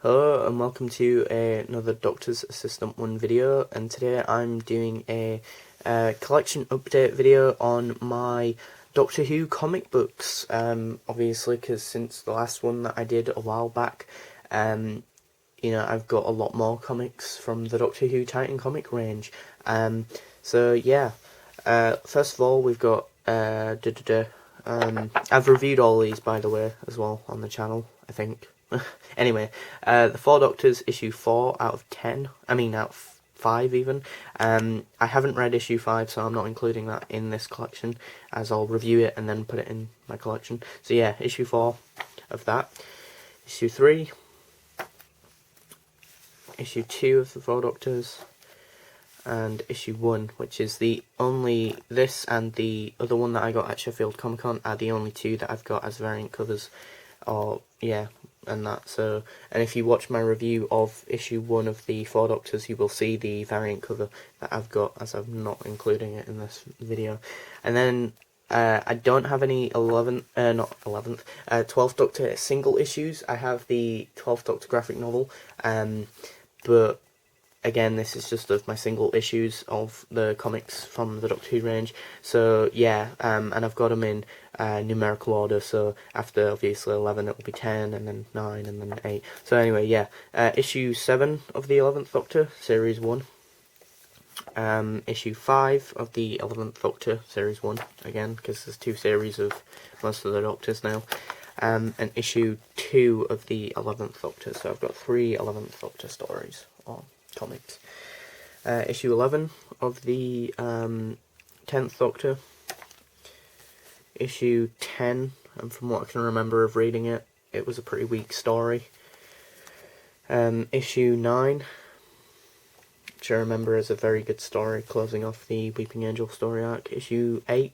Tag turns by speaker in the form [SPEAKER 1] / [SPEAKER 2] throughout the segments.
[SPEAKER 1] Hello and welcome to another Doctor's Assistant 1 video, and today I'm doing a collection update video on my Doctor Who comic books, obviously because since the last one that I did a while back, I've got a lot more comics from the Doctor Who Titan comic range. So yeah, first of all we've got, I've reviewed all these by the way as well on the channel, I think. Anyway, the Four Doctors, issue 4 out of 10. I mean, out of 5 even. I haven't read issue 5, so I'm not including that in this collection, as I'll review it and then put it in my collection. So yeah, issue 4 of that. Issue 3. Issue 2 of the Four Doctors. And issue 1, which is the only, this and the other one that I got at Sheffield Comic Con are the only two that I've got as variant covers. And that. So, and if you watch my review of issue 1 of the Four Doctors, you will see the variant cover that I've got, as I'm not including it in this video. And then I don't have any 12th Doctor single issues. I have the 12th Doctor graphic novel, but again, this is just of my single issues of the comics from the Doctor Who range. So yeah, and I've got them in numerical order, so after obviously 11 it will be 10, and then 9, and then 8. So anyway, yeah, issue 7 of the 11th Doctor, series 1. Issue 5 of the 11th Doctor, series 1, again, because there's 2 series of most of the Doctors now. And issue 2 of the 11th Doctor, so I've got 3 11th Doctor stories, or comics. Issue 11 of the 10th Doctor. Issue 10, and from what I can remember of reading it, it was a pretty weak story. Issue 9, which I remember as a very good story, closing off the Weeping Angel story arc. Issue 8.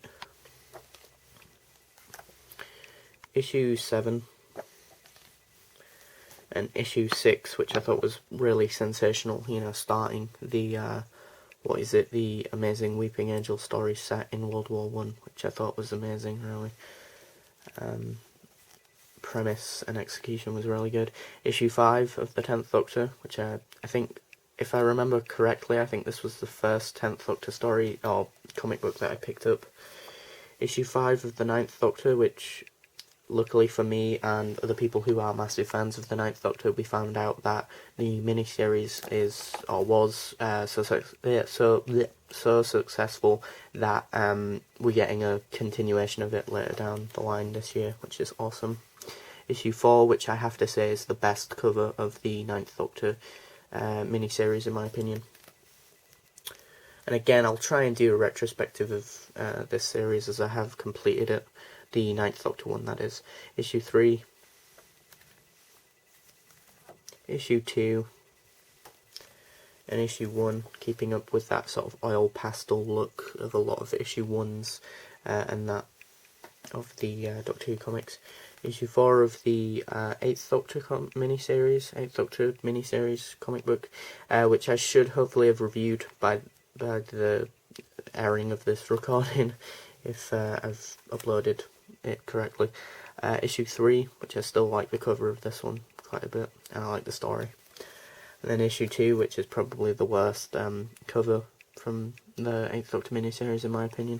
[SPEAKER 1] Issue 7. And issue 6, which I thought was really sensational, starting the, the amazing Weeping Angel story set in World War I, which I thought was amazing, really. Premise and execution was really good. Issue 5 of the 10th Doctor, which I think, if I remember correctly, I think this was the first 10th Doctor story, or comic book that I picked up. Issue 5 of the 9th Doctor, which, luckily for me and other people who are massive fans of the 9th Doctor, we found out that the miniseries is, or was, so successful that we're getting a continuation of it later down the line this year, which is awesome. Issue 4, which I have to say is the best cover of the 9th Doctor miniseries in my opinion. And again, I'll try and do a retrospective of this series as I have completed it. The 9th Doctor one, that is. Issue 3. Issue 2. And issue 1, keeping up with that sort of oil pastel look of a lot of issue 1s and that of the Doctor Who comics. Issue 4 of the 8th Doctor miniseries, 8th Doctor miniseries comic book, which I should hopefully have reviewed by the airing of this recording, if I've uploaded it correctly. Issue 3, which I still like the cover of this one quite a bit, and I like the story. And then issue 2, which is probably the worst cover from the 8th Doctor miniseries in my opinion.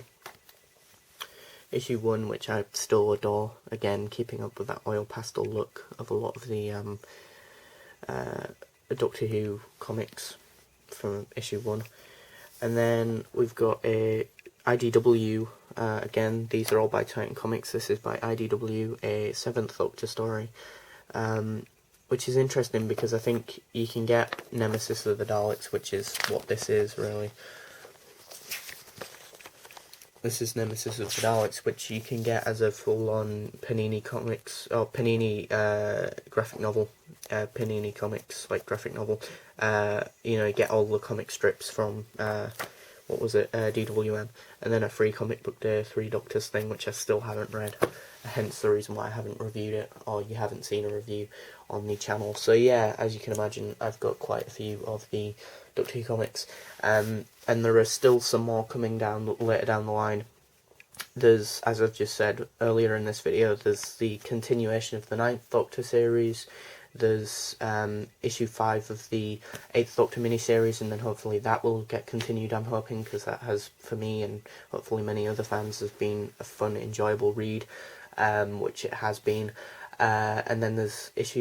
[SPEAKER 1] Issue 1, which I still adore, again keeping up with that oil pastel look of a lot of the Doctor Who comics from issue 1. And then we've got a IDW, again these are all by Titan Comics, this is by IDW, a 7th Doctor story, which is interesting because I think you can get Nemesis of the Daleks, which is what this is really. This is Nemesis of the Daleks, which you can get as a full-on Panini Comics, or Panini graphic novel, Panini Comics, like graphic novel. You get all the comic strips from, DWM, and then a free comic book day, 3 Doctors thing, which I still haven't read, hence the reason why I haven't reviewed it, or you haven't seen a review on the channel. So yeah, as you can imagine, I've got quite a few of the Doctor Who comics, and there are still some more coming down later down the line. There's, as I've just said earlier in this video, there's the continuation of the 9th Doctor series, there's issue 5 of the 8th Doctor miniseries, and then hopefully that will get continued, I'm hoping, because that has, for me and hopefully many other fans, has been a fun, enjoyable read, which it has been. And then there's there's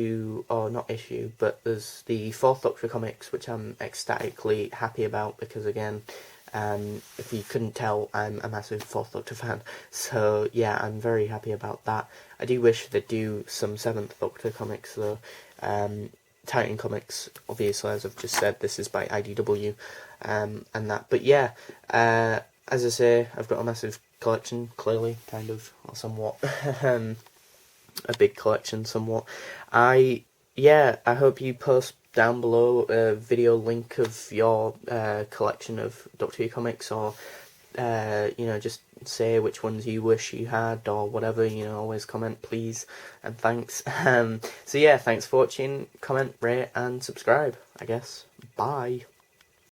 [SPEAKER 1] the 4th Doctor comics, which I'm ecstatically happy about, because again, if you couldn't tell, I'm a massive 4th Doctor fan, so yeah, I'm very happy about that. I do wish they'd do some 7th Doctor comics though. Titan Comics, obviously, as I've just said, this is by IDW, and that, but yeah, as I say, I've got a massive collection, clearly, kind of, or somewhat, a big collection somewhat. I hope you post down below a video link of your collection of Doctor Who comics, or just say which ones you wish you had, or whatever, always comment, please, and thanks. So yeah, thanks for watching, comment, rate, and subscribe, I guess. Bye.